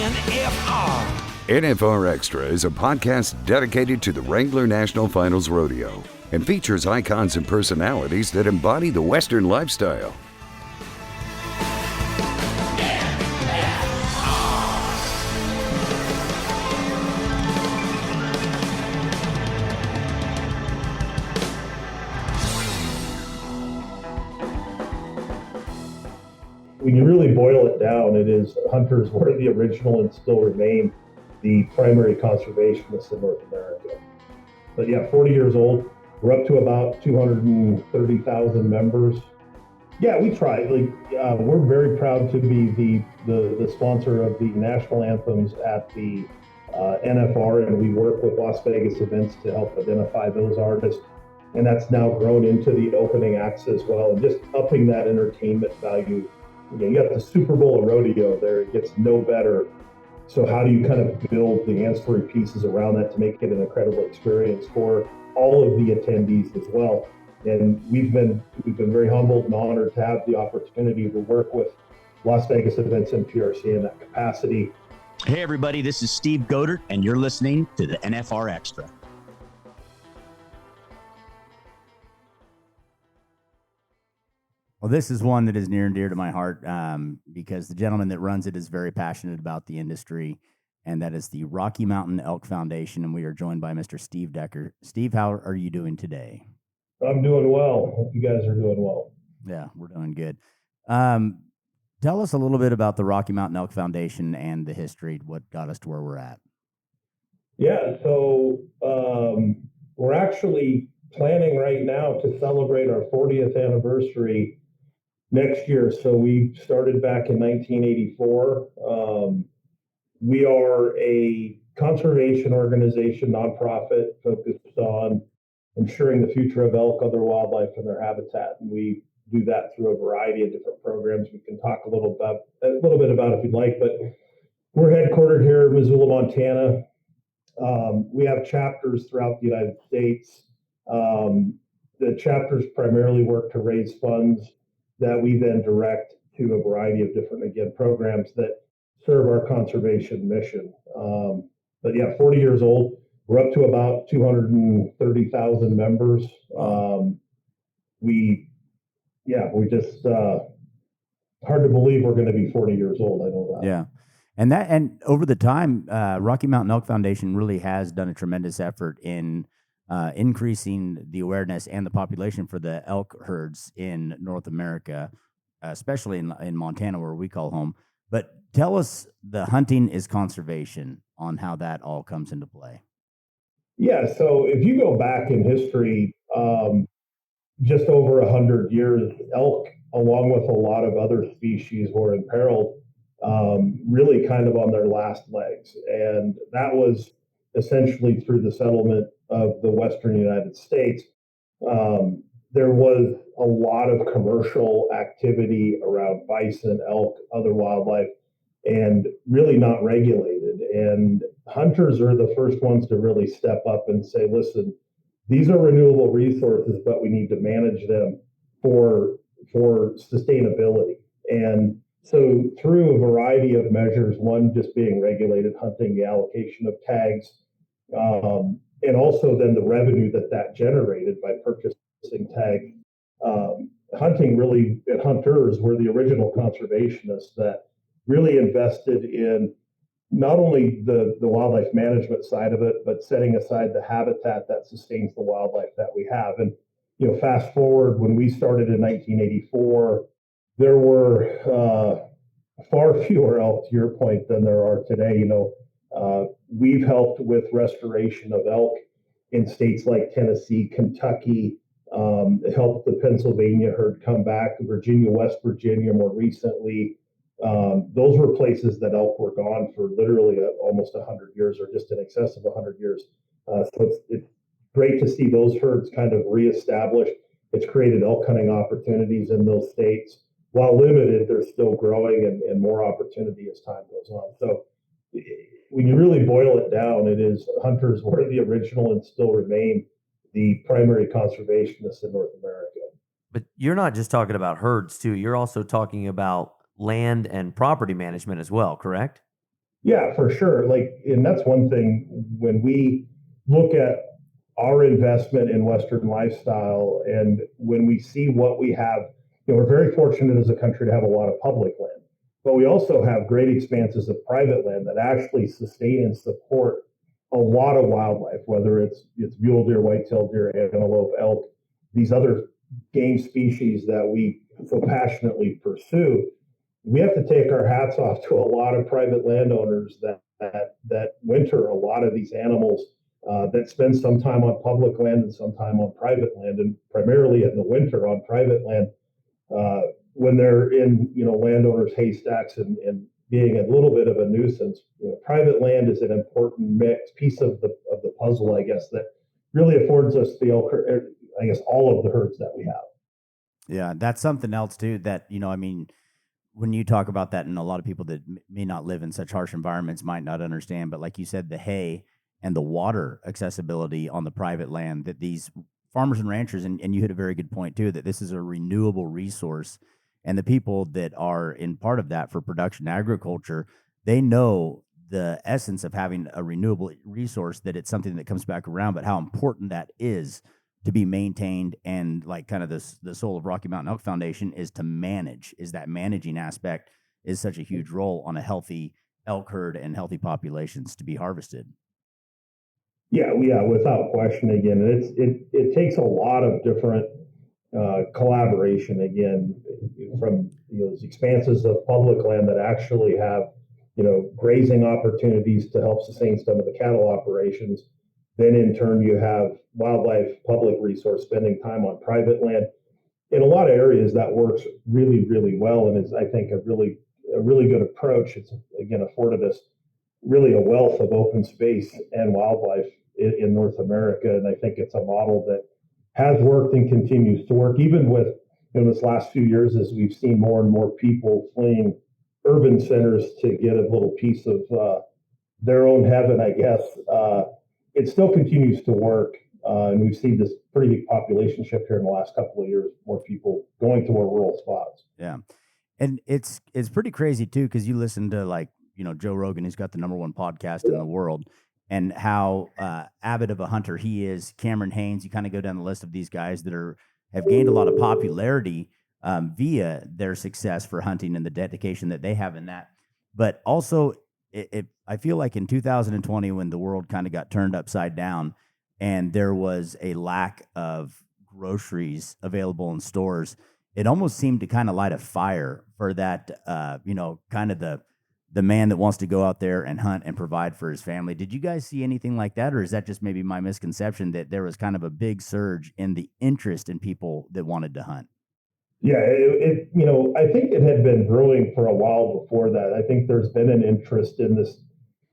NFR. NFR Extra is a podcast dedicated to the Wrangler National Finals Rodeo and features icons and personalities that embody the Western lifestyle. When you really boil it down, it is hunters were the original and still remain the primary conservationists in North America. But yeah, 40 years old, we're up to about 230,000 members. Yeah, we try. We're very proud to be the sponsor of the national anthems at the NFR, and we work with Las Vegas events to help identify those artists. And that's now grown into the opening acts as well, and just upping that entertainment value. You got the Super Bowl of rodeo there, it gets no better. So how do you kind of build the ancillary pieces around that to make it an incredible experience for all of the attendees as well? And we've been very humbled and honored to have the opportunity to work with Las Vegas Events and PRC in that capacity. Hey everybody, this is Steve Godert, and you're listening to the NFR Extra. Well, this is one that is near and dear to my heart because the gentleman that runs it is very passionate about the industry, and that is the Rocky Mountain Elk Foundation, and we are joined by Mr. Steve Decker. Steve, how are you doing today? I'm doing well. Hope you guys are doing well. Yeah, we're doing good. Tell us a little bit about the Rocky Mountain Elk Foundation and the history, what got us to where we're at. Yeah, so we're actually planning right now to celebrate our 40th anniversary next year. So we started back in 1984. We are a conservation organization, nonprofit, focused on ensuring the future of elk, other wildlife, and their habitat. And we do that through a variety of different programs. We can talk a little bit about if you'd like, but we're headquartered here in Missoula, Montana. We have chapters throughout the United States. The chapters primarily work to raise funds that we then direct to a variety of different, again, programs that serve our conservation mission. But yeah, 40 years old, we're up to about 230,000 members. We just, hard to believe we're going to be 40 years old. I know that. Yeah. And over the time, Rocky Mountain Elk Foundation really has done a tremendous effort in increasing the awareness and the population for the elk herds in North America, especially in Montana, where we call home. But tell us, the hunting is conservation, on how that all comes into play. Yeah, so if you go back in history, just over 100 years, elk, along with a lot of other species, were imperiled, really kind of on their last legs. And that was essentially through the settlement of the Western United States. There was a lot of commercial activity around bison, elk, other wildlife, and really not regulated. And hunters are the first ones to really step up and say, listen, these are renewable resources, but we need to manage them for sustainability. And so through a variety of measures, one just being regulated hunting, the allocation of tags, and also then the revenue that generated by purchasing tags. Hunting really, and hunters were the original conservationists that really invested in not only the wildlife management side of it, but setting aside the habitat that sustains the wildlife that we have. And, fast forward, when we started in 1984, there were far fewer elk, to your point, than there are today. We've helped with restoration of elk in states like Tennessee, Kentucky, helped the Pennsylvania herd come back, Virginia, West Virginia more recently. Those were places that elk were gone for literally almost 100 years, or just in excess of 100 years. So it's great to see those herds kind of reestablished. It's created elk hunting opportunities in those states. While limited, they're still growing and more opportunity as time goes on. So when you really boil it down, it is hunters were the original and still remain the primary conservationists in North America. But you're not just talking about herds, too. You're also talking about land and property management as well, correct? Yeah, for sure. Like, and that's one thing when we look at our investment in Western lifestyle and when we see what we have, we're very fortunate as a country to have a lot of public land, but we also have great expanses of private land that actually sustain and support a lot of wildlife, whether it's mule deer, white-tailed deer, antelope, elk, these other game species that we so passionately pursue. We have to take our hats off to a lot of private landowners that winter a lot of these animals, that spend some time on public land and some time on private land, and primarily in the winter on private land, uh, when they're in landowners' haystacks and being a little bit of a nuisance. Private land is an important piece of the puzzle, I guess, that really affords us the elk, I guess, all of the herds that we have. Yeah, that's something else too that, I mean, when you talk about that, and a lot of people that may not live in such harsh environments might not understand, but like you said, the hay and the water accessibility on the private land that these farmers and ranchers, and you hit a very good point too, that this is a renewable resource. And the people that are in part of that for production agriculture, they know the essence of having a renewable resource, that it's something that comes back around, but how important that is to be maintained. And like kind of this, the soul of Rocky Mountain Elk Foundation is to manage, is that managing aspect is such a huge role on a healthy elk herd and healthy populations to be harvested. Yeah, without question. Again, it takes a lot of different collaboration. Again, from those expanses of public land that actually have grazing opportunities to help sustain some of the cattle operations. Then in turn, you have wildlife public resource spending time on private land. In a lot of areas, that works really, really well, and is, I think, a really good approach. It's again afforded us really a wealth of open space and wildlife in North America, and I think it's a model that has worked and continues to work, even with this last few years, as we've seen more and more people fleeing urban centers to get a little piece of their own heaven, I guess. It still continues to work, and we've seen this pretty big population shift here in the last couple of years. More people going to more rural spots. Yeah. And it's pretty crazy too, because you listen to like, Joe Rogan, who's got the number one podcast in the world, and how avid of a hunter he is. Cameron Haynes, you kind of go down the list of these guys that have gained a lot of popularity via their success for hunting and the dedication that they have in that. But also, I feel like in 2020, when the world kind of got turned upside down and there was a lack of groceries available in stores, it almost seemed to kind of light a fire for that, kind of the man that wants to go out there and hunt and provide for his family. Did you guys see anything like that, or is that just maybe my misconception that there was kind of a big surge in the interest in people that wanted to hunt? Yeah, I think it had been brewing for a while before that. I think there's been an interest in this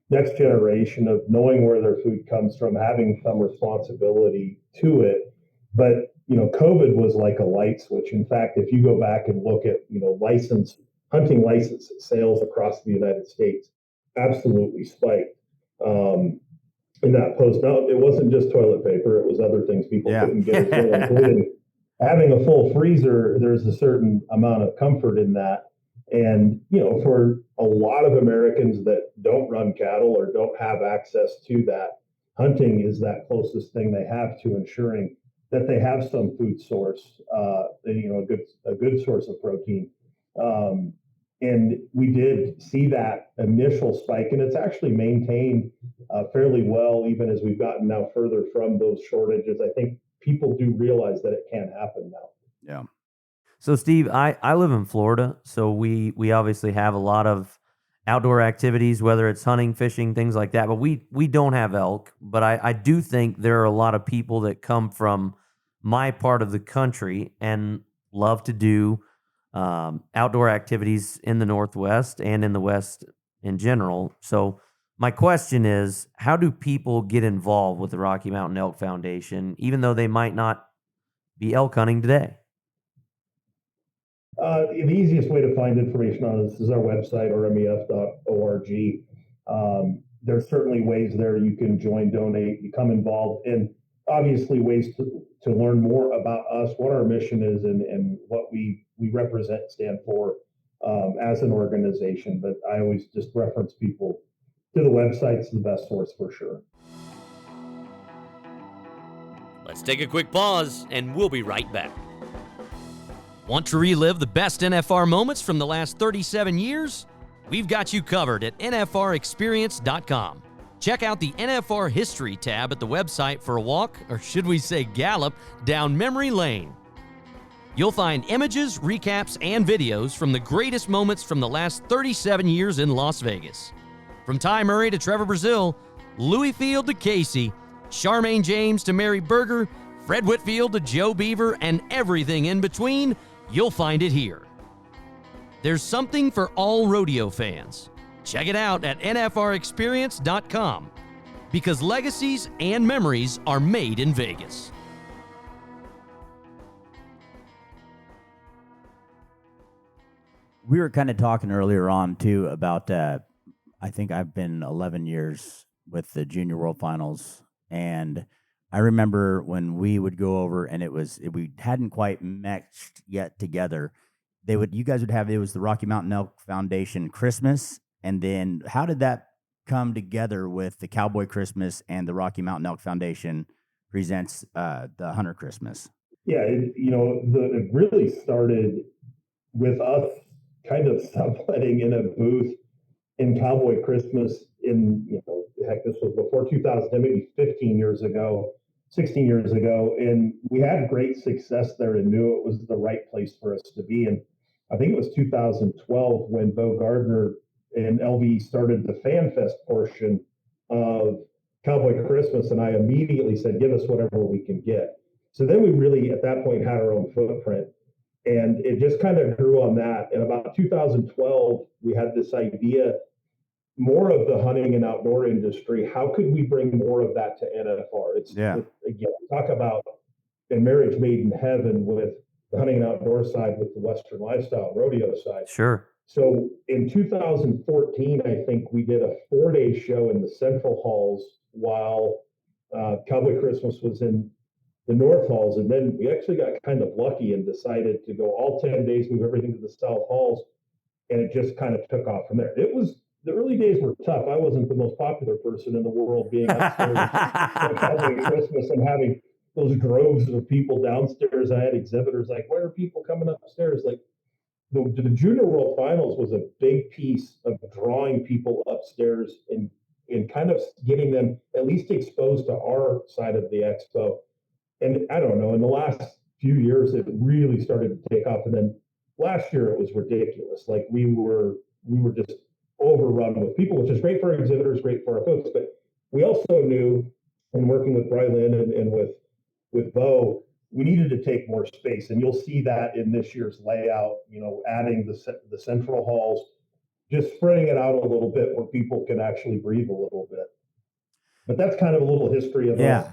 next generation of knowing where their food comes from, having some responsibility to it. But COVID was like a light switch. In fact, if you go back and look at hunting license sales across the United States, absolutely spiked. In that post, now it wasn't just toilet paper; it was other things people couldn't get as well, including having a full freezer. There's a certain amount of comfort in that. And, for a lot of Americans that don't run cattle or don't have access to that, hunting is that closest thing they have to ensuring that they have some food source, a good source of protein. Um, and we did see that initial spike, and it's actually maintained fairly well, even as we've gotten now further from those shortages. I think people do realize that it can happen now. Yeah. So, Steve, I live in Florida, so we obviously have a lot of outdoor activities, whether it's hunting, fishing, things like that. But we don't have elk. But I do think there are a lot of people that come from my part of the country and love to do outdoor activities in the Northwest and in the West in general. So my question is, how do people get involved with the Rocky Mountain Elk Foundation, even though they might not be elk hunting today? The easiest way to find information on this is our website, rmef.org. There's certainly ways there you can join, donate, become involved, and obviously ways to learn more about us, what our mission is, and what we represent, stand for as an organization. But I always just reference people to the website's the best source for sure. Let's take a quick pause, and we'll be right back. Want to relive the best NFR moments from the last 37 years? We've got you covered at nfrexperience.com. Check out the NFR History tab at the website for a walk, or should we say gallop, down memory lane. You'll find images, recaps, and videos from the greatest moments from the last 37 years in Las Vegas. From Ty Murray to Trevor Brazil, Louis Field to Casey, Charmaine James to Mary Berger, Fred Whitfield to Joe Beaver, and everything in between, you'll find it here. There's something for all rodeo fans. Check it out at nfrexperience.com, because legacies and memories are made in Vegas. We were kind of talking earlier on too about I think I've been 11 years with the Junior World Finals, and I remember when we would go over and we hadn't quite meshed yet together. You guys would have, it was the Rocky Mountain Elk Foundation Christmas, and then how did that come together with the Cowboy Christmas and the Rocky Mountain Elk Foundation presents the Hunter Christmas? Yeah, it really started with us kind of subletting in a booth in Cowboy Christmas this was before 2000, maybe 15 years ago, 16 years ago. And we had great success there and knew it was the right place for us to be. And I think it was 2012 when Bo Gardner and LV started the Fan Fest portion of Cowboy Christmas. And I immediately said, give us whatever we can get. So then we really, at that point, had our own footprint. And it just kind of grew on that. In about 2012, we had this idea, more of the hunting and outdoor industry. How could we bring more of that to NFR? Again, talk about a marriage made in heaven with the hunting and outdoor side with the Western lifestyle rodeo side. Sure. So in 2014, I think we did a 4-day show in the Central Halls while Cowboy Christmas was in the North Halls. And then we actually got kind of lucky and decided to go all 10 days, move everything to the South Halls. And it just kind of took off from there. The early days were tough. I wasn't the most popular person in the world being upstairs at Cowboy Christmas and having those droves of people downstairs. I had exhibitors like, where are people coming upstairs? Like the Junior World Finals was a big piece of drawing people upstairs and kind of getting them at least exposed to our side of the expo. And I don't know, in the last few years, it really started to take off. And then last year it was ridiculous. Like we were just overrun with people, which is great for our exhibitors, great for our folks. But we also knew, in working with Brylan and with Bo, we needed to take more space. And you'll see that in this year's layout, adding the central halls, just spreading it out a little bit where people can actually breathe a little bit. But that's kind of a little history of us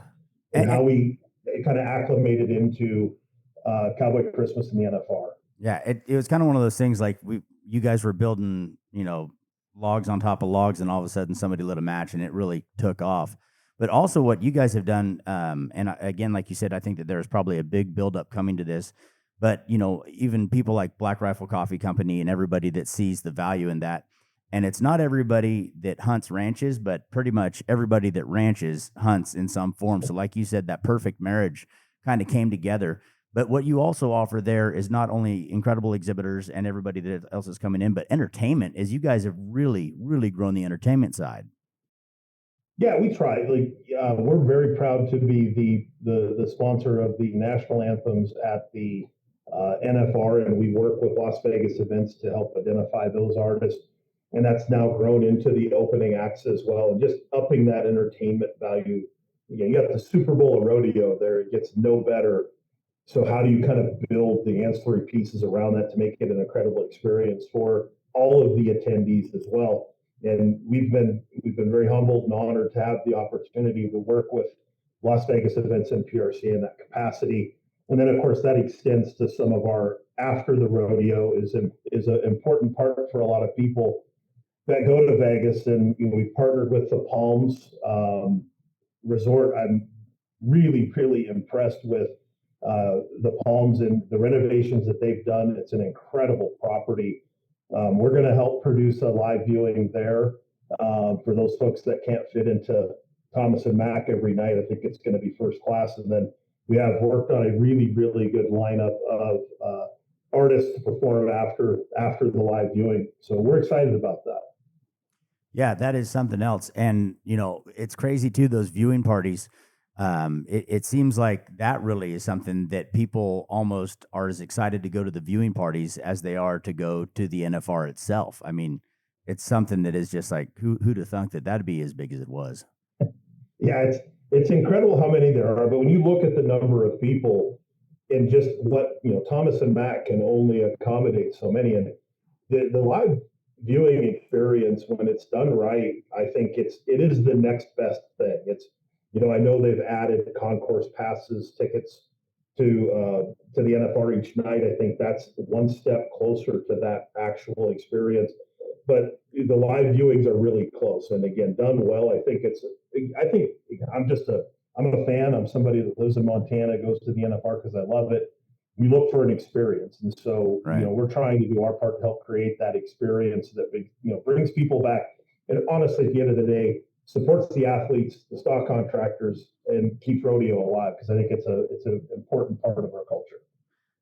and how we kind of acclimated into Cowboy Christmas in the NFR. Yeah, it was kind of one of those things like you guys were building, logs on top of logs, and all of a sudden somebody lit a match and it really took off. But also what you guys have done, and again, like you said, I think that there's probably a big buildup coming to this. But, even people like Black Rifle Coffee Company and everybody that sees the value in that. And it's not everybody that hunts ranches, but pretty much everybody that ranches hunts in some form. So like you said, that perfect marriage kind of came together. But what you also offer there is not only incredible exhibitors and everybody that else is coming in, but entertainment, as you guys have really, really grown the entertainment side. Yeah, we try. We're very proud to be the sponsor of the national anthems at the NFR, and we work with Las Vegas events to help identify those artists. And that's now grown into the opening acts as well, and just upping that entertainment value. You got the Super Bowl of rodeo there; it gets no better. So how do you kind of build the ancillary pieces around that to make it an incredible experience for all of the attendees as well? And we've been very humbled and honored to have the opportunity to work with Las Vegas events and PRC in that capacity. And then, of course, that extends to some of our after the rodeo is an important part for a lot of people that go to Vegas. And we've partnered with the Palms Resort. I'm really, really impressed with the Palms and the renovations that they've done. It's an incredible property. We're going to help produce a live viewing there For those folks that can't fit into Thomas and Mack every night, I think it's going to be first class. And then we have worked on a really, really good lineup of artists to perform after the live viewing. So we're excited about that. Yeah, that is something else. And, it's crazy too, those viewing parties. It seems like that really is something that people almost are as excited to go to the viewing parties as they are to go to the NFR itself. I mean, it's something that is just like, who'd have thunk that that'd be as big as it was? Yeah, it's incredible how many there are. But when you look at the number of people and just what, Thomas and Mack can only accommodate so many. And the live viewing experience, when it's done right, I think it is the next best thing. It's, I know they've added concourse passes, tickets to the NFR each night. I think that's one step closer to that actual experience. But the live viewings are really close, and again, done well. I think I'm a fan. I'm somebody that lives in Montana, goes to the NFR because I love it. We look for an experience, and so Right. We're trying to do our part to help create that experience that brings people back. And honestly, at the end of the day, supports the athletes, the stock contractors, and keeps rodeo alive, because I think it's an important part of our culture.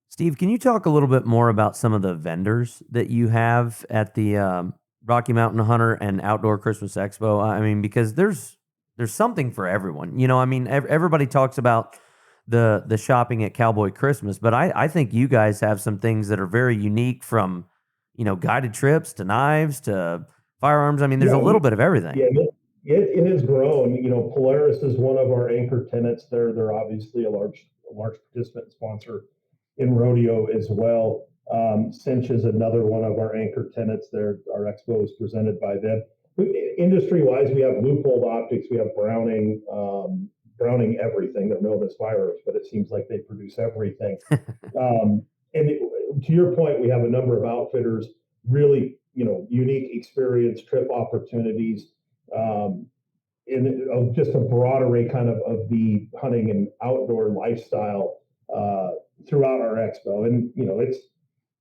Steve, can you talk a little bit more about some of the vendors that you have at the Rocky Mountain Hunter and Outdoor Christmas Expo? I mean, because there's something for everyone. Everybody talks about the shopping at Cowboy Christmas, but I think you guys have some things that are very unique, from guided trips to knives to firearms. I mean, there's a little bit of everything. Yeah, it has grown. Polaris is one of our anchor tenants. They're obviously a large participant and sponsor in rodeo as well. Cinch is another one of our anchor tenants. Our expo is presented by them. Industry-wise, we have Leupold Optics, we have Browning everything. They're known as firearms, but it seems like they produce everything. To your point, we have a number of outfitters, really, unique experience, trip opportunities, and just a broad array kind of the hunting and outdoor lifestyle throughout our expo. And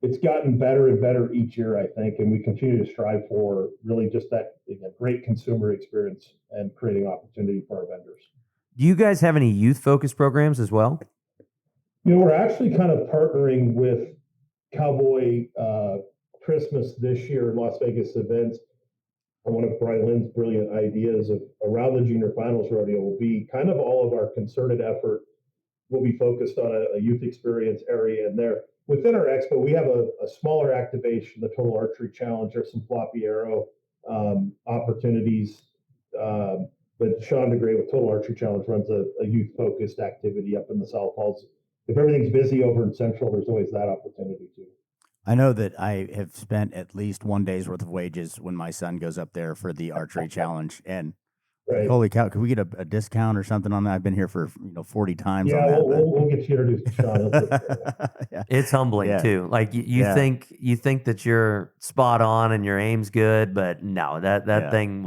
it's gotten better and better each year, I think, and we continue to strive for really just that great consumer experience and creating opportunity for our vendors. Do you guys have any youth-focused programs as well? We're actually kind of partnering with Cowboy Christmas this year in Las Vegas events. And one of Brian Lynn's brilliant ideas of around the Junior Finals Rodeo will be kind of all of our concerted effort will be focused on a youth experience area in there. Within our expo, we have a smaller activation, the Total Archery Challenge. There's some floppy arrow opportunities. But Sean DeGray with Total Archery Challenge runs a youth-focused activity up in the South Falls. If everything's busy over in Central, there's always that opportunity too. I know that I have spent at least one day's worth of wages when my son goes up there for the archery challenge. And Right. holy cow, could we get a discount or something on that? I've been here for 40 times Yeah, on that. we'll get you introduced to Sean. Yeah. It's humbling Yeah. too. Like you Yeah. think that you're spot on and your aim's good, but no, that thing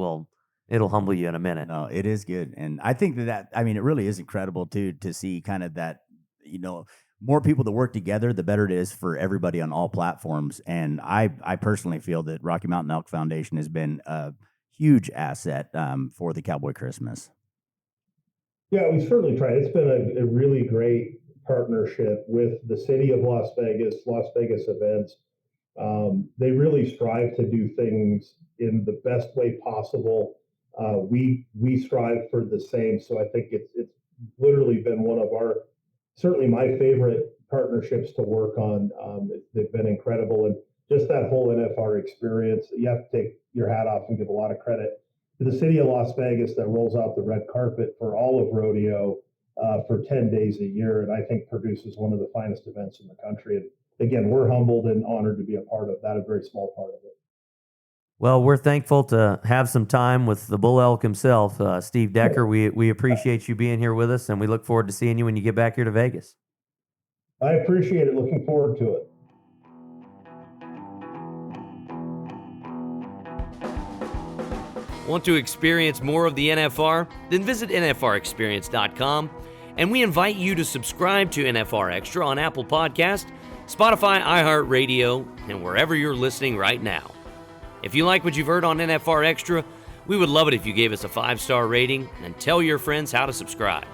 it'll humble you in a minute. No, it is good. And I think that I mean, it really is incredible too, to see kind of that, more people that work together, the better it is for everybody on all platforms. And I personally feel that Rocky Mountain Elk Foundation has been a huge asset for the Cowboy Christmas. Yeah, we certainly tried. It's been a really great partnership with the city of Las Vegas events. They really strive to do things in the best way possible. We strive for the same. So I think it's literally been one of certainly my favorite partnerships to work on. They've been incredible. And just that whole NFR experience, you have to take your hat off and give a lot of credit to the city of Las Vegas that rolls out the red carpet for all of rodeo for 10 days a year. And I think produces one of the finest events in the country. And again, we're humbled and honored to be a part of that, a very small part of it. Well, we're thankful to have some time with the bull elk himself, Steve Decker. We appreciate you being here with us, and we look forward to seeing you when you get back here to Vegas. I appreciate it. Looking forward to it. Want to experience more of the NFR? Then visit NFRexperience.com, and we invite you to subscribe to NFR Extra on Apple Podcast, Spotify, iHeartRadio, and wherever you're listening right now. If you like what you've heard on NFR Extra, We would love it if you gave us a 5-star rating and tell your friends how to subscribe.